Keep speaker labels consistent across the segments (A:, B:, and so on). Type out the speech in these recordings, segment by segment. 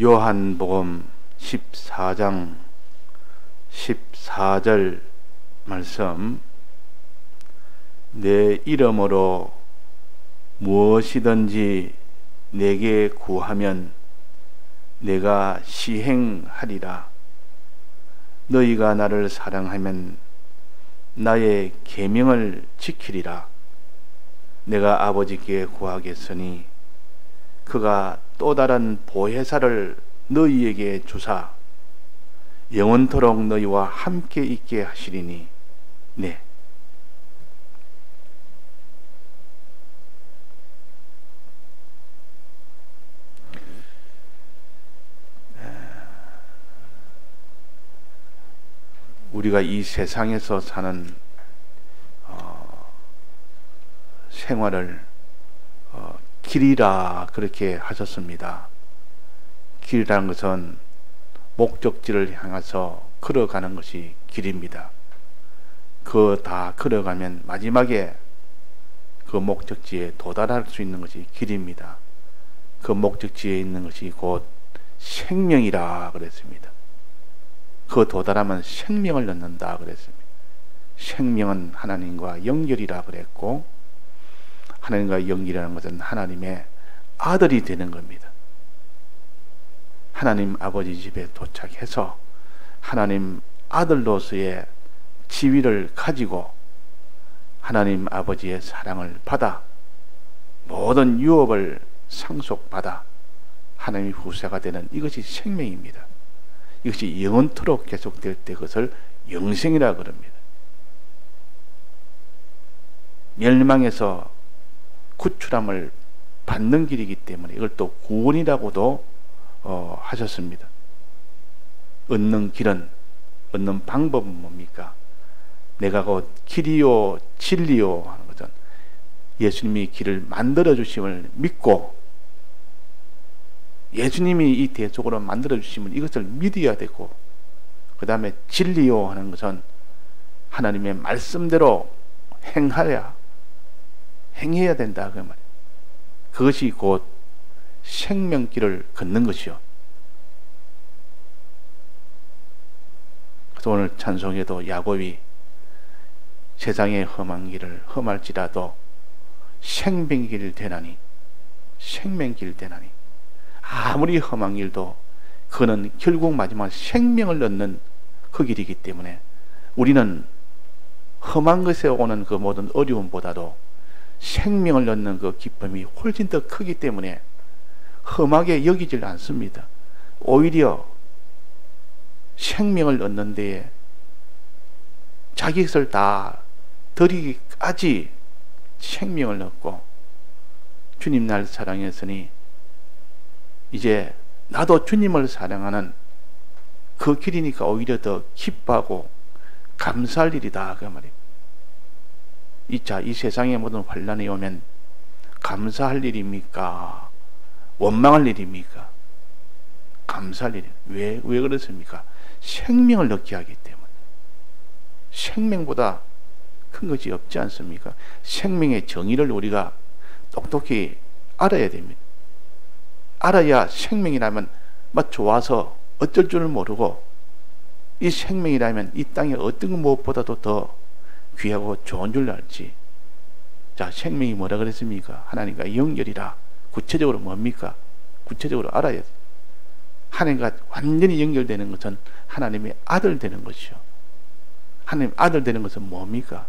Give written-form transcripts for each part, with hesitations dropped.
A: 요한복음 14장 14절 말씀, 내 이름으로 무엇이든지 내게 구하면 내가 시행하리라. 너희가 나를 사랑하면 나의 계명을 지키리라. 내가 아버지께 구하겠으니 그가 또 다른 보혜사를 너희에게 주사 영원토록 너희와 함께 있게 하시리니. 네. 우리가 이 세상에서 사는 생활을 길이라 그렇게 하셨습니다. 길이라는 것은 목적지를 향해서 걸어가는 것이 길입니다. 그 다 걸어가면 마지막에 그 목적지에 도달할 수 있는 것이 길입니다. 그 목적지에 있는 것이 곧 생명이라 그랬습니다. 그 도달하면 생명을 얻는다 그랬습니다. 생명은 하나님과 연결이라 그랬고, 하나님과 연결이라는 것은 하나님의 아들이 되는 겁니다. 하나님 아버지 집에 도착해서 하나님 아들로서의 지위를 가지고 하나님 아버지의 사랑을 받아 모든 유업을 상속받아 하나님의 후사가 되는 이것이 생명입니다. 이것이 영원토록 계속될 때 그것을 영생이라 그럽니다. 멸망에서 구출함을 받는 길이기 때문에 이걸 또 구원이라고도 하셨습니다. 얻는 길은, 얻는 방법은 뭡니까? 내가 곧 길이요 진리요 하는 것은 예수님이 길을 만들어 주심을 믿고 예수님이 이 대속으로 만들어 주심을 이것을 믿어야 되고, 그 다음에 진리요 하는 것은 하나님의 말씀대로 행해야 된다 그 말이에요. 그것이 곧 생명길을 걷는 것이요. 그래서 오늘 찬송에도 야곱이 세상의 험한 길을 험할지라도 생명길 되나니, 생명길 되나니, 아무리 험한 길도 그는 결국 마지막 생명을 얻는 그 길이기 때문에 우리는 험한 것에 오는 그 모든 어려움보다도 생명을 얻는 그 기쁨이 훨씬 더 크기 때문에 험하게 여기질 않습니다. 오히려 생명을 얻는 데에 자기 것을 다 드리기까지 생명을 얻고, 주님 날 사랑했으니 이제 나도 주님을 사랑하는 그 길이니까 오히려 더 기뻐하고 감사할 일이다 그 말이에요. 이 세상의 모든 환난이 오면 감사할 일입니까? 원망할 일입니까? 감사할 일이. 왜 그렇습니까? 생명을 얻게 하기 때문에. 생명보다 큰 것이 없지 않습니까? 생명의 정의를 우리가 똑똑히 알아야 됩니다. 알아야 생명이라면 막 좋아서 어쩔 줄 모르고, 이 생명이라면 이 땅에 어떤 무엇보다도 더 귀하고 좋은 줄 알지. 자, 생명이 뭐라 그랬습니까? 하나님과 연결이라. 구체적으로 뭡니까? 구체적으로 알아야 돼. 하나님과 완전히 연결되는 것은 하나님의 아들 되는 것이요. 하나님 아들 되는 것은 뭡니까?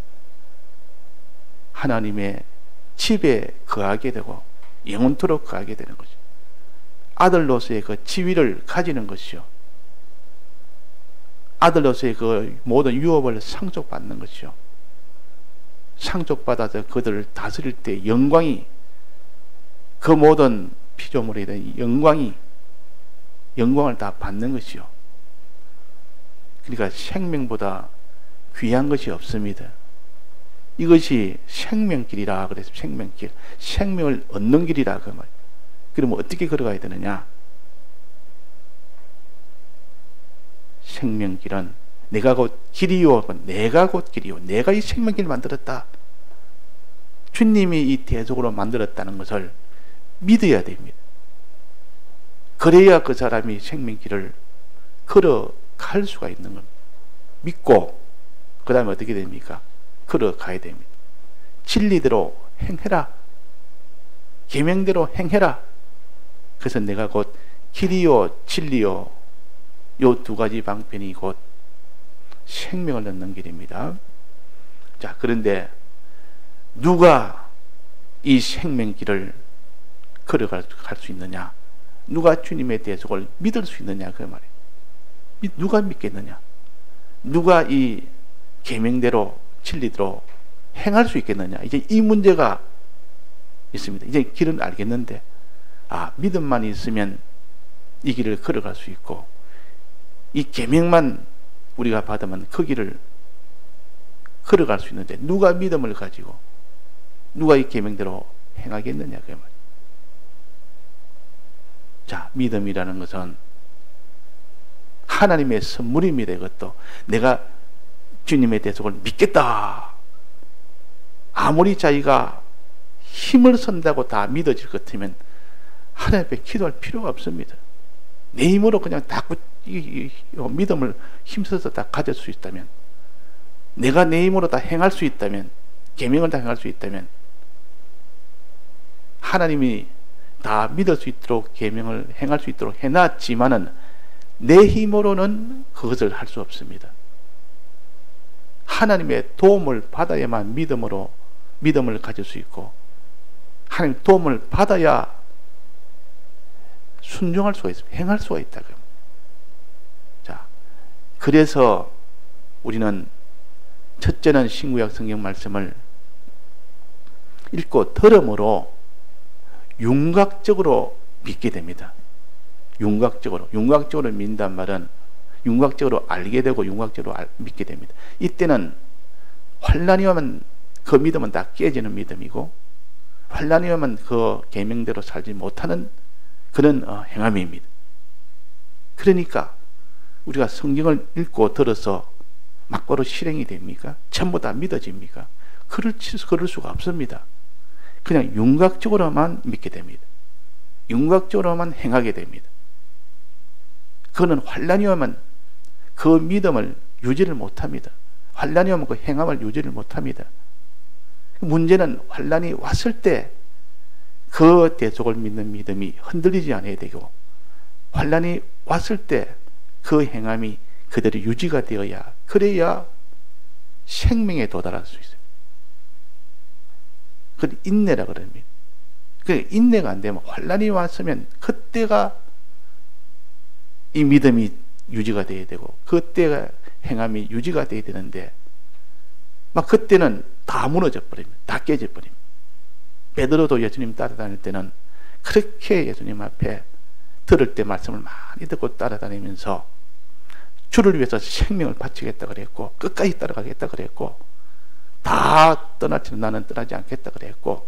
A: 하나님의 집에 거하게 되고 영원토록 거하게 되는 것이요. 아들로서의 그 지위를 가지는 것이요. 아들로서의 그 모든 유업을 상속받는 것이요. 상속받아서 그들을 다스릴 때 영광이, 그 모든 피조물에 대한 영광을 다 받는 것이요. 그러니까 생명보다 귀한 것이 없습니다. 이것이 생명길이라 그래서 생명길, 생명을 얻는 길이라 그 말. 그러면 어떻게 걸어가야 되느냐? 생명길은 내가 곧 길이요, 내가 곧 길이요, 내가 이 생명길을 만들었다. 주님이 이 대속으로 만들었다는 것을 믿어야 됩니다. 그래야 그 사람이 생명길을 걸어갈 수가 있는 겁니다. 믿고 그 다음에 어떻게 됩니까? 걸어가야 됩니다. 진리대로 행해라. 계명대로 행해라. 그래서 내가 곧 길이요 진리요 요 두 가지 방편이 곧 생명을 얻는 길입니다. 자, 그런데 누가 이 생명길을 걸어갈 수 있느냐? 누가 주님의 대속을 믿을 수 있느냐? 그 말이에요. 누가 믿겠느냐? 누가 이 계명대로 진리대로 행할 수 있겠느냐? 이제 이 문제가 있습니다. 이제 길은 알겠는데, 믿음만 있으면 이 길을 걸어갈 수 있고, 이 계명만 우리가 받으면 그 길을 걸어갈 수 있는데, 누가 믿음을 가지고 누가 이 계명대로 행하겠느냐? 그 말이에요. 자, 믿음이라는 것은 하나님의 선물입니다. 이것도 내가 주님의 대속을 믿겠다. 아무리 자기가 힘을 쓴다고 다 믿어질 것 같으면 하나님 앞에 기도할 필요가 없습니다. 내 힘으로 그냥 다 믿음을 힘써서 다 가질 수 있다면, 내가 내 힘으로 다 행할 수 있다면, 계명을 다 행할 수 있다면, 하나님이 다 믿을 수 있도록 계명을 행할 수 있도록 해놨지만은 내 힘으로는 그것을 할 수 없습니다. 하나님의 도움을 받아야만 믿음을 가질 수 있고, 하나님 도움을 받아야 순종할 수가 있습니다. 행할 수가 있다. 자, 그래서 우리는 첫째는 신구약 성경 말씀을 읽고 들음으로 윤곽적으로 믿게 됩니다. 윤곽적으로 믿는단 말은 윤곽적으로 알게 되고 윤곽적으로 믿게 됩니다. 이때는 환난이 오면 그 믿음은 다 깨지는 믿음이고, 환난이 오면 그 계명대로 살지 못하는 그런 행함입니다. 그러니까 우리가 성경을 읽고 들어서 막바로 실행이 됩니까? 전부 다 믿어집니까? 그럴 수가 없습니다. 그냥 윤곽적으로만 믿게 됩니다. 윤곽적으로만 행하게 됩니다. 그거는 환난이 오면 그 믿음을 유지를 못합니다. 환난이 오면 그 행함을 유지를 못합니다. 문제는 환난이 왔을 때 그 대속을 믿는 믿음이 흔들리지 않아야 되고, 환난이 왔을 때 그 행함이 그대로 유지가 되어야, 그래야 생명에 도달할 수 있어요. 그걸 인내라 그럽니다. 그 인내가 안 되면, 환난이 왔으면 그때가 이 믿음이 유지가 돼야 되고, 그때가 행함이 유지가 돼야 되는데, 막 그때는 다 무너져 버립니다. 다 깨져 버립니다. 베드로도 예수님 따라다닐 때는 그렇게 예수님 앞에 들을 때 말씀을 많이 듣고 따라다니면서 주를 위해서 생명을 바치겠다 그랬고, 끝까지 따라가겠다 그랬고, 다 떠났지만 나는 떠나지 않겠다 그랬고,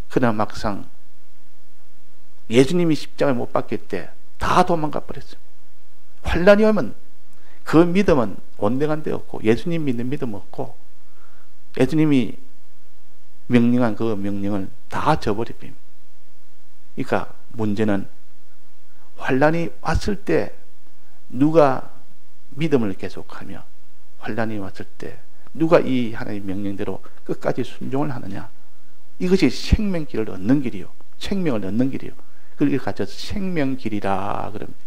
A: 그러나 막상 예수님이 십자가에 못 박힐 때 다 도망가 버렸어요. 환난이 오면 그 믿음은 온데간데 없고, 예수님 믿는 믿음 없고, 예수님이 명령한 그 명령을 다 저버립니다. 그러니까 문제는 환난이 왔을 때 누가 믿음을 계속하며, 환난이 왔을 때 누가 이 하나님의 명령대로 끝까지 순종을 하느냐, 이것이 생명길을 얻는 길이요, 생명을 얻는 길이요. 그렇게 가져서 생명길이라 그럽니다.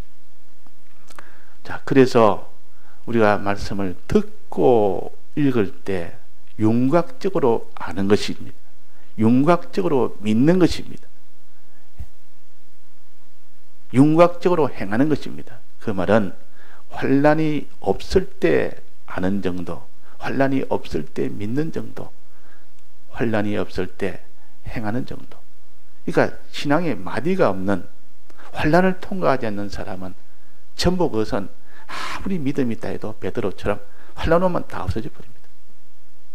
A: 자, 그래서 우리가 말씀을 듣고 읽을 때 윤곽적으로 아는 것입니다. 윤곽적으로 믿는 것입니다. 윤곽적으로 행하는 것입니다. 그 말은 환난이 없을 때 아는 정도, 환난이 없을 때 믿는 정도, 환난이 없을 때 행하는 정도. 그러니까 신앙에 마디가 없는, 환난을 통과하지 않는 사람은 전부 그것은 아무리 믿음이 있다 해도 베드로처럼 환난 오면 다 없어져 버립니다.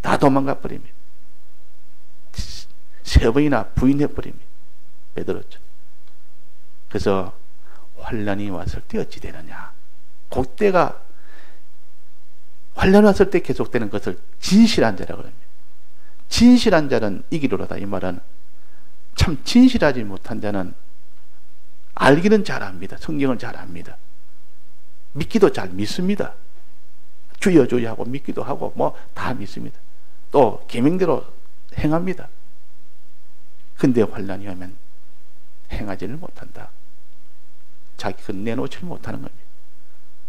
A: 다 도망가 버립니다. 3번이나 부인해 버립니다. 베드로처럼. 그래서 환난이 왔을 때 어찌 되느냐, 그때가 환난 왔을 때 계속되는 것을 진실한 자라고 합니다. 진실한 자는 이기리로다. 이 말은 참 진실하지 못한 자는 알기는 잘 압니다. 성경을 잘 압니다. 믿기도 잘 믿습니다. 주여 주여 하고 믿기도 하고 뭐 다 믿습니다. 또 계명대로 행합니다. 근데 환난이 오면 행하지를 못한다. 자기 것 내놓지를 못하는 겁니다.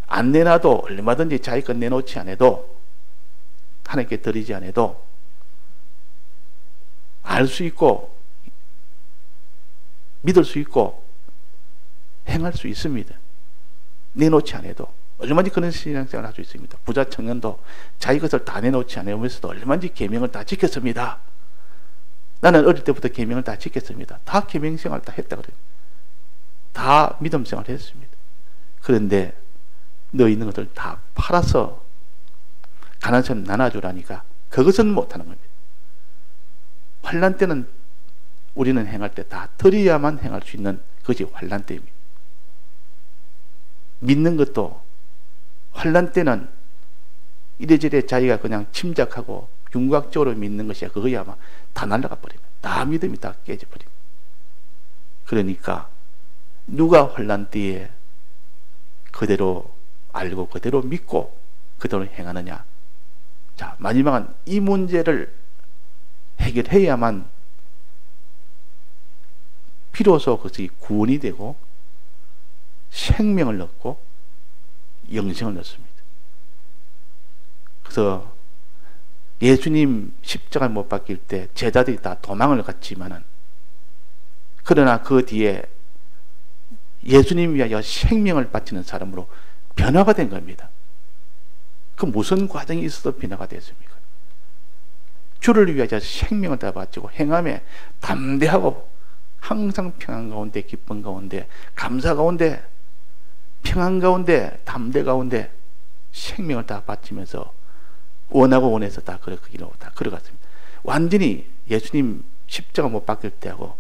A: 안 내놔도 얼마든지 자기 것 내놓지 않아도 하나님께 드리지 않아도 알 수 있고 믿을 수 있고 행할 수 있습니다. 내놓지 않아도 얼마든지 그런 신앙생활을 할 수 있습니다. 부자 청년도 자기 것을 다 내놓지 않으면서도 얼마든지 계명을 다 지켰습니다. 나는 어릴 때부터 계명을 다 지켰습니다. 다 계명생활 다 했다 그래요. 다 믿음생활 했습니다. 그런데 너 있는 것들 다 팔아서 가난한 사람 나눠주라니까 그것은 못하는 겁니다. 환난 때는 우리는 행할 때 다 드려야만 행할 수 있는 그것이 환난 때입니다. 믿는 것도 환난 때는 이래저래 자기가 그냥 침작하고 윤곽적으로 믿는 것이야. 그거야 아마 다 날아가 버립니다. 다 믿음이 다 깨져 버립니다. 그러니까 누가 환난 때에 그대로 알고 그대로 믿고 그대로 행하느냐. 자, 마지막은 이 문제를 해결해야만 비로소 그것이 구원이 되고 생명을 얻고 영생을 얻습니다. 그래서 예수님 십자가 못 박힐 때 제자들이 다 도망을 갔지만은 그러나 그 뒤에 예수님 위하여 생명을 바치는 사람으로 변화가 된 겁니다. 그 무슨 과정이 있어서 변화가 됐습니까? 주를 위하여 생명을 다 바치고 행함에 담대하고 항상 평안 가운데 기쁨 가운데 감사 가운데 평안 가운데 담대 가운데 생명을 다 바치면서 원하고 원해서 다 그렇기로 다 걸어갔습니다. 완전히 예수님 십자가 못 박힐 때하고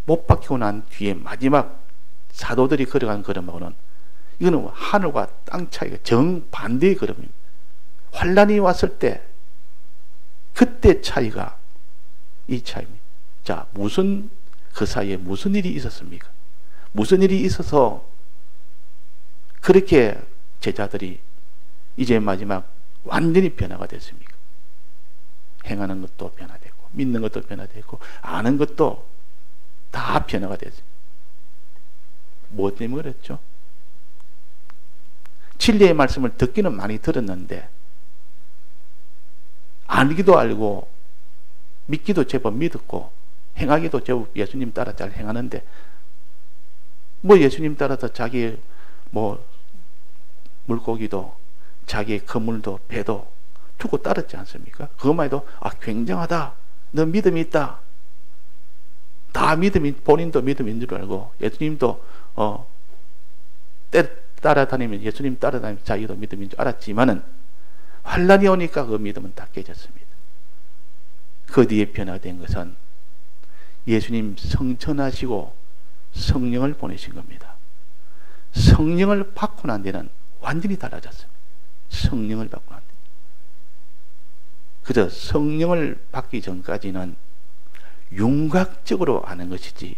A: 못 박히고 난 뒤에 마지막 사도들이 걸어간 걸음하고는 이거는 하늘과 땅 차이가 정반대의 걸음입니다. 환난이 왔을 때 그때 차이가 이 차이입니다. 자, 그 사이에 무슨 일이 있었습니까? 무슨 일이 있어서 그렇게 제자들이 이제 마지막 완전히 변화가 됐습니까? 행하는 것도 변화되고 믿는 것도 변화되고 아는 것도 다 변화가 됐습니다. 뭐 때문에 그랬죠? 진리의 말씀을 듣기는 많이 들었는데 알기도 알고 믿기도 제법 믿었고 행하기도 제법 예수님 따라 잘 행하는데 뭐 예수님 따라서 자기 뭐 물고기도 자기의 건물도 배도 두고 따랐지 않습니까? 그것만 해도 굉장하다. 너 믿음이 있다. 다 믿음이 본인도 믿음인 줄 알고 예수님도 따라다니면 예수님 따라다니면 자기도 믿음인 줄 알았지만은 환난이 오니까 그 믿음은 다 깨졌습니다. 그 뒤에 변화된 것은 예수님 성천하시고 성령을 보내신 겁니다. 성령을 받고 난 데는 완전히 달라졌습니다. 성령을 받고 난 데. 그저 성령을 받기 전까지는 윤곽적으로 아는 것이지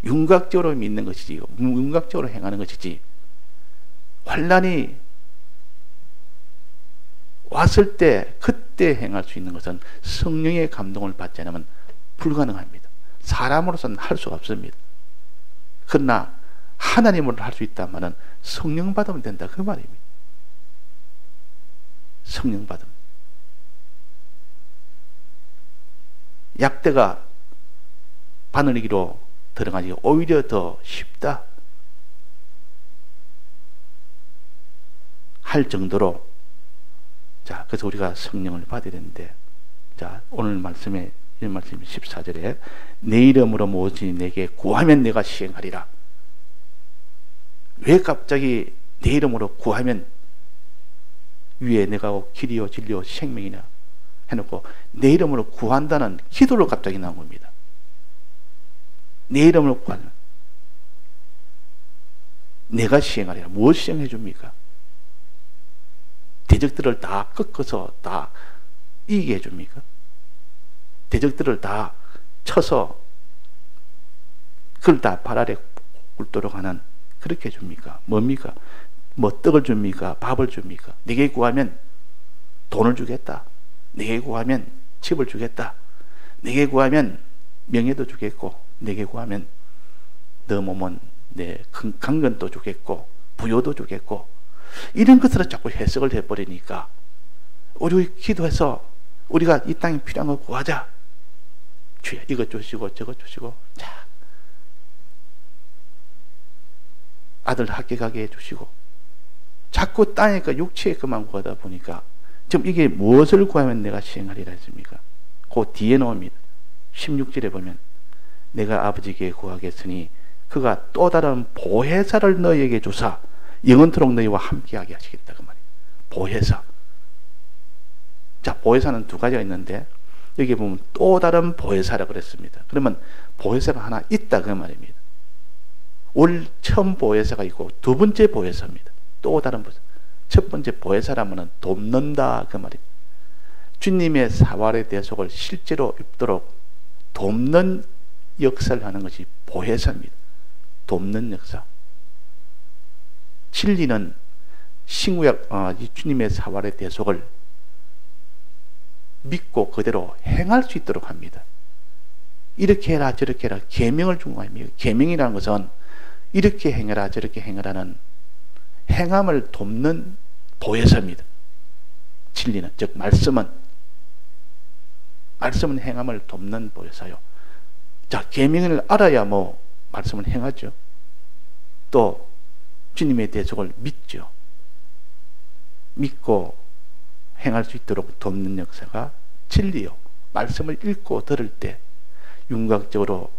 A: 윤곽적으로 믿는 것이지 윤곽적으로 행하는 것이지 환난이 왔을 때 그때 행할 수 있는 것은 성령의 감동을 받지 않으면 불가능합니다. 사람으로서는 할 수가 없습니다. 그러나 하나님으로 할 수 있다면은 성령 받으면 된다 그 말입니다. 성령 받으면 약대가 바늘기로 들어가기 오히려 더 쉽다 할 정도로 자 그래서 우리가 성령을 받아야 되는데 자 오늘 말씀에 이 말씀 14절에 내 이름으로 무엇이 내게 구하면 내가 시행하리라. 왜 갑자기 내 이름으로 구하면 위에 내가 길이요 진리요 생명이냐 해놓고 내 이름으로 구한다는 기도로 갑자기 나온 겁니다. 내 이름으로 구하면 내가 시행하리라. 무엇 시행해 줍니까? 대적들을 다 꺾어서 다 이기게 해줍니까? 대적들을 다 쳐서 그걸 다 발 아래 굶도록 하는, 그렇게 줍니까? 뭡니까? 뭐 떡을 줍니까? 밥을 줍니까? 네게 구하면 돈을 주겠다. 네게 구하면 집을 주겠다. 네게 구하면 명예도 주겠고, 네게 구하면 너 몸은 내 강건도 주겠고, 부여도 주겠고, 이런 것으로 자꾸 해석을 해버리니까 우리 기도해서 우리가 이 땅에 필요한 거 구하자. 주여 이것 주시고 저것 주시고, 자 아들 학교 가게 해주시고, 자꾸 땅에 그 육체의 것만 구하다 보니까 지금 이게 무엇을 구하면 내가 시행하리라 했습니까? 그 뒤에 나옵니다. 16절에 보면 내가 아버지께 구하겠으니 그가 또 다른 보혜사를 너희에게 주사 영원토록 너희와 함께하게 하시겠다, 그 말이에요. 보혜사. 자, 보혜사는 두 가지가 있는데 여기 보면 또 다른 보혜사라고 그랬습니다. 그러면 보혜사가 하나 있다, 그 말입니다. 올 처음 보혜사가 있고 두 번째 보혜사입니다. 또 다른 보혜사. 첫 번째 보혜사라면 돕는다, 그 말입니다. 주님의 사활의 대속을 실제로 입도록 돕는 역사를 하는 것이 보혜사입니다. 돕는 역사. 진리는 신구약 주님의 사활의 대속을 믿고 그대로 행할 수 있도록 합니다. 이렇게 해라 저렇게 해라 계명을 준 겁니다. 계명이라는 것은 이렇게 행해라 저렇게 행하라는 행함을 돕는 보혜사입니다. 진리는, 즉 말씀은 행함을 돕는 보혜사요. 자, 계명을 알아야 뭐 말씀을 행하죠. 또 주님의 대속을 믿죠. 믿고 행할 수 있도록 돕는 역사가 진리요. 말씀을 읽고 들을 때 윤곽적으로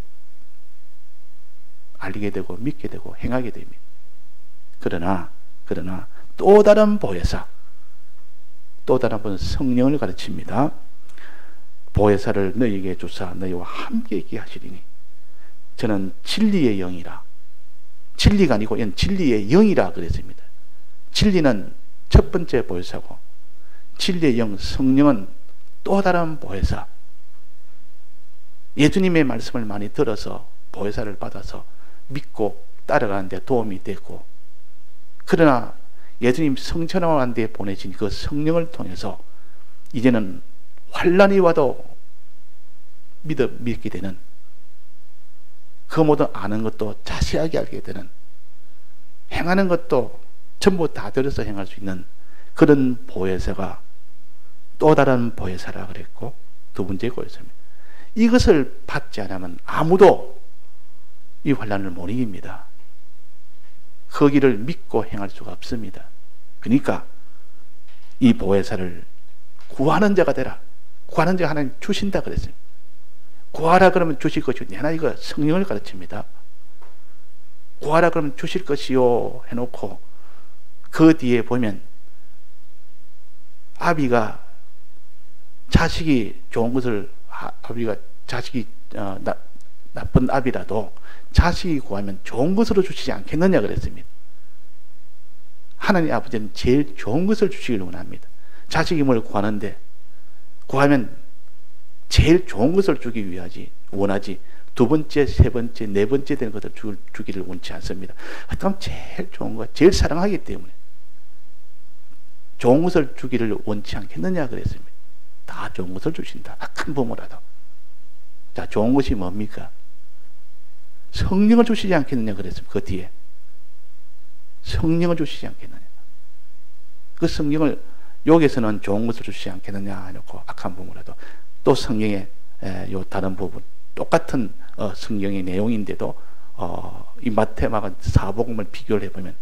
A: 알게 되고 믿게 되고 행하게 됩니다. 그러나 또 다른 보혜사, 또 다른 분 성령을 가르칩니다. 보혜사를 너희에게 주사 너희와 함께 있게 하시리니 저는 진리의 영이라. 진리가 아니고 진리의 영이라 그랬습니다. 진리는 첫 번째 보혜사고 진리의 영 성령은 또 다른 보혜사. 예수님의 말씀을 많이 들어서 보혜사를 받아서 믿고 따라가는데 도움이 됐고, 그러나 예수님 성천하는 데 보내신 그 성령을 통해서 이제는 환난이 와도 믿게 되는, 그 모든 아는 것도 자세하게 알게 되는, 행하는 것도 전부 다 들어서 행할 수 있는 그런 보혜사가 또 다른 보혜사라 그랬고, 두 번째 보혜사입니다. 이것을 받지 않으면 아무도 이 환난을 못 이깁니다. 거기를 믿고 행할 수가 없습니다. 그러니까 이 보혜사를 구하는 자가 되라. 구하는 자가 하나님 주신다 그랬어요. 구하라 그러면 주실 것이요. 하나 이거 성령을 가르칩니다. 구하라 그러면 주실 것이요 해놓고 그 뒤에 보면 아비가 자식이 좋은 것을, 아비가 자식이 나쁜 아비라도 자식이 구하면 좋은 것으로 주시지 않겠느냐 그랬습니다. 하나님 아버지는 제일 좋은 것을 주시길 원합니다. 자식이 뭘 구하는데 구하면 제일 좋은 것을 주기 원하지 두 번째, 세 번째, 네 번째 되는 것을 주기를 원치 않습니다. 그럼 제일 좋은 것, 제일 사랑하기 때문에 좋은 것을 주기를 원치 않겠느냐 그랬습니다. 다 좋은 것을 주신다. 악한 부모라도. 자, 좋은 것이 뭡니까? 성령을 주시지 않겠느냐 그랬습니다. 그 뒤에 성령을 주시지 않겠느냐. 그 성령을 여기서는 좋은 것을 주시지 않겠느냐 해놓고 악한 부모라도, 또 성경의 요 다른 부분 똑같은 성경의 내용인데도 이 마태, 마가 사복음을 비교를 해보면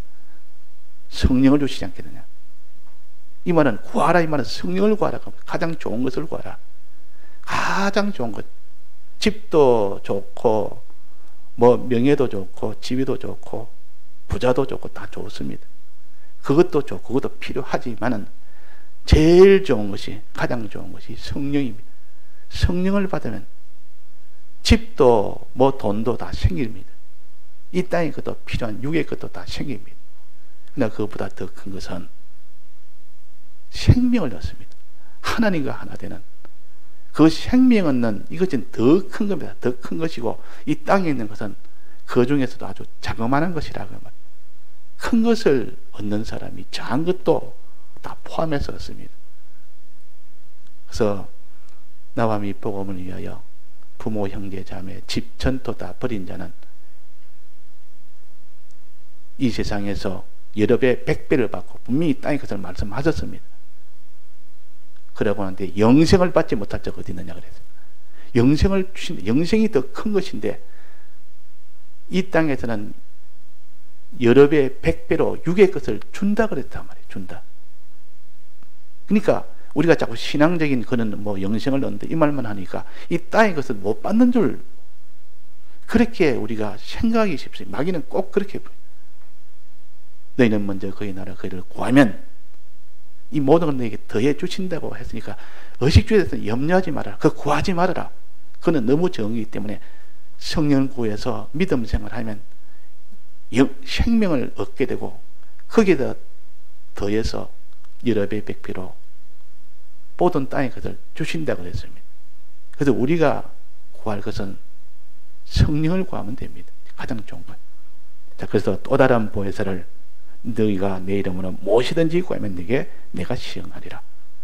A: 성령을 주시지 않겠느냐. 이 말은 구하라, 이 말은 성령을 구하라. 가장 좋은 것을 구하라. 가장 좋은 것. 집도 좋고 뭐 명예도 좋고 지위도 좋고 부자도 좋고 다 좋습니다. 그것도 좋고 그것도 필요하지만은 제일 좋은 것이, 가장 좋은 것이 성령입니다. 성령을 받으면 집도 뭐 돈도 다 생깁니다. 이 땅의 것도 필요한 육의 것도 다 생깁니다. 그러나 그것보다 더 큰 것은 생명을 얻습니다. 하나님과 하나 되는 그 생명 얻는 이것은 더 큰 겁니다. 더 큰 것이고, 이 땅에 있는 것은 그 그 중에서도 아주 자그마한 것이라고 하면 큰 것을 얻는 사람이 작은 것도 다 포함해서 얻습니다. 그래서 나와 이 복음을 위하여 부모, 형제, 자매, 집, 전토 다 버린 자는 이 세상에서 여러 배, 100배를 받고 분명히 땅의 것을 말씀하셨습니다. 그러고 하는데 영생을 받지 못할 자가 어디 있느냐 그랬어요. 영생을 주신, 영생이 더 큰 것인데 이 땅에서는 여러 배, 100배로 육의 것을 준다 그랬단 말이에요. 준다. 그러니까 우리가 자꾸 신앙적인 그런 뭐 영생을 얻는데 이 말만 하니까 이 땅의 것을 못 받는 줄 그렇게 우리가 생각하기 쉽습니다. 마귀는 꼭 그렇게 보여요. 너희는 먼저 그의 나라 그를 구하면 이 모든 걸 너에게 더해 주신다고 했으니까 의식주에 대해서 염려하지 말아라. 그거 구하지 말아라. 그는 너무 정이기 때문에 성령을 구해서 믿음 생활하면 생명을 얻게 되고 거기에다 더해서 여러 배, 100배로 모든 땅의 것을 주신다고 했습니다. 그래서 우리가 구할 것은 성령을 구하면 됩니다. 가장 좋은 것. 자, 그래서 또 다른 보혜사를 너희가 내 이름으로 무엇이든지 구하면 네게 내가 시행하리라.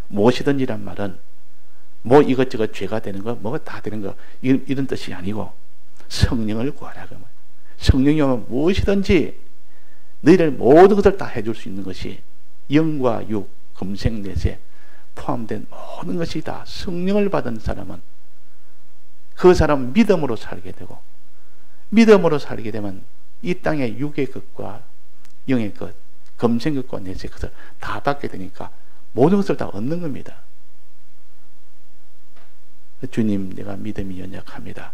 A: 무엇이든지란 말은 뭐 이것저것 죄가 되는 거, 뭐가 다 되는 거 이런 뜻이 아니고 성령을 구하라 그 말. 성령이 오면 무엇이든지 너희를 모든 것을 다 해줄 수 있는 것이 영과 육, 금생, 내세 포함된 모든 것이 다 성령을 받은 사람은 그 사람은 믿음으로 살게 되고 믿음으로 살게 되면 이 땅의 육의 것과 영의 것, 금생 것과 내세 것을 다 받게 되니까 모든 것을 다 얻는 겁니다. 주님, 내가 믿음이 연약합니다.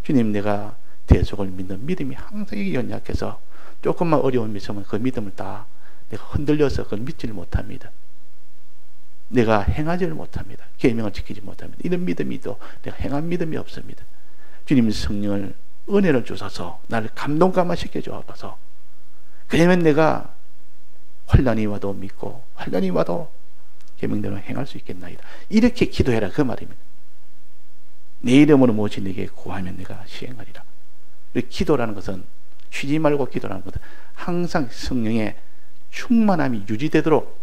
A: 주님, 내가 대속을 믿는 믿음이 항상 연약해서 조금만 어려움이 있으면 그 믿음을 다 내가 흔들려서 그걸 믿지를 못합니다. 내가 행하지를 못합니다. 계명을 지키지 못합니다. 이런 믿음이 또 내가 행한 믿음이 없습니다. 주님 성령을 은혜를 주셔서 나를 감동감화 시켜주어서 그러면 내가 환난이 와도 믿고 환난이 와도 계명대로 행할 수 있겠나이다. 이렇게 기도해라 그 말입니다. 내 이름으로 무엇이 내게 구하면 내가 시행하리라. 기도라는 것은 쉬지 말고 기도라는 것은 항상 성령의 충만함이 유지되도록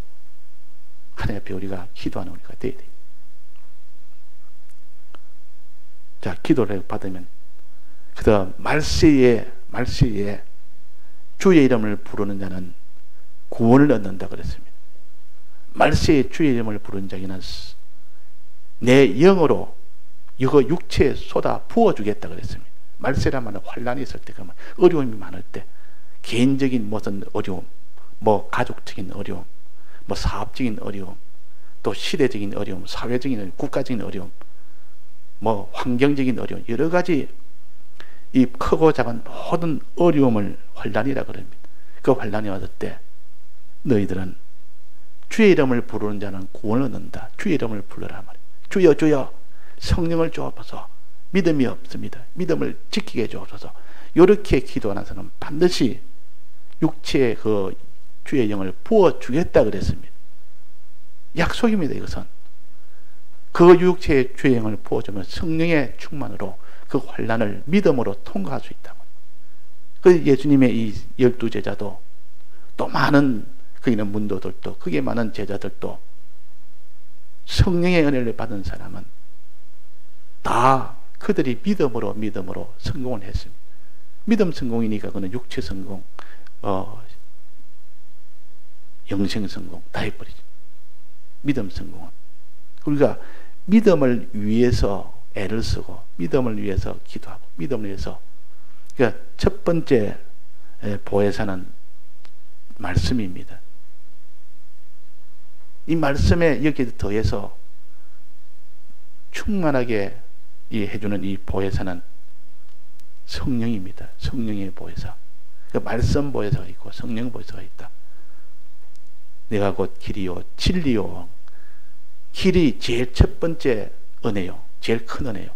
A: 하나님 앞에 우리가 기도하는 우리가 되어야 돼요. 자, 기도를 받으면 그다음 말세에 주의 이름을 부르는 자는 구원을 얻는다 그랬습니다. 말세에 주의 이름을 부르는 자에게는 내 영으로 이거 육체에 쏟아 부어주겠다 그랬습니다. 말세란 말은 환란이 있을 때, 그러면 어려움이 많을 때, 개인적인 무슨 어려움, 뭐 가족적인 어려움, 뭐 사업적인 어려움, 또 시대적인 어려움, 사회적인 어려움, 국가적인 어려움, 뭐 환경적인 어려움, 여러 가지 이 크고 작은 모든 어려움을 환란이라 그럽니다. 그 환란이 왔을 때 너희들은 주의 이름을 부르는 자는 구원을 얻는다. 주의 이름을 불러라 말이에요. 주여 주여 성령을 주옵소서. 믿음이 없습니다. 믿음을 지키게 해주옵소서. 이렇게 기도하는 사람은 반드시 육체의 그 주의 영을 부어주겠다 그랬습니다. 약속입니다. 이것은 그 육체의 주의 영을 부어주면 성령의 충만으로 그 환난을 믿음으로 통과할 수 있다. 그 예수님의 이 12제자도 또 많은 거기 있는 문도들도 그게 많은 제자들도 성령의 은혜를 받은 사람은 다 그들이 믿음으로 성공을 했습니다. 믿음 성공이니까 그는 육체 성공, 영생 성공 다 해버리죠. 믿음 성공은 우리가 믿음을 위해서 애를 쓰고 믿음을 위해서 기도하고 믿음을 위해서 그러니까 첫 번째 보혜사는 말씀입니다. 이 말씀에 여기에 더해서 충만하게 해주는 이 보혜사는 성령입니다. 성령의 보혜사. 그러니까 말씀 보혜사가 있고 성령 보혜사가 있다. 내가 곧 길이요 진리요. 길이 제일 첫 번째 은혜요. 제일 큰 은혜요.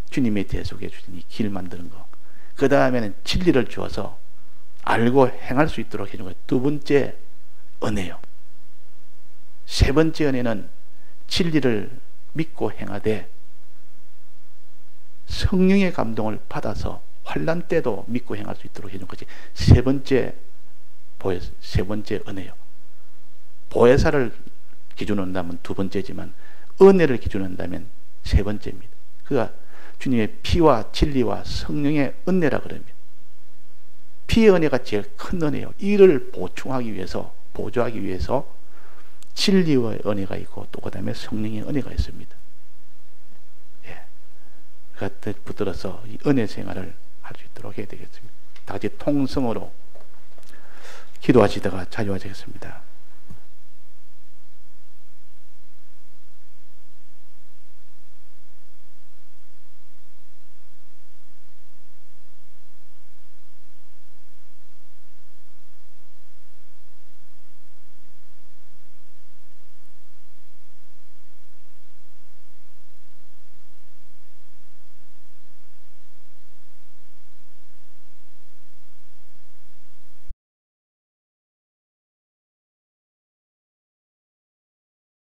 A: 주님의 대속해 주신 이 길 만드는 거. 그 다음에는 진리를 주어서 알고 행할 수 있도록 해준 거예요. 두 번째 은혜요. 세 번째 은혜는 진리를 믿고 행하되 성령의 감동을 받아서 환난 때도 믿고 행할 수 있도록 해준 것이 세 번째 세 번째 은혜요. 보혜사를 기준으로 한다면 두 번째지만 은혜를 기준으로 한다면 세 번째입니다. 그가 주님의 피와 진리와 성령의 은혜라 그럽니다. 피의 은혜가 제일 큰 은혜요. 이를 보충하기 위해서, 보조하기 위해서 진리의 은혜가 있고 또 그 다음에 성령의 은혜가 있습니다. 예. 그가 붙들어서 이 은혜 생활을 할 수 있도록 해야 되겠습니다. 다 같이 통성으로 기도하시다가 자유하시겠습니다.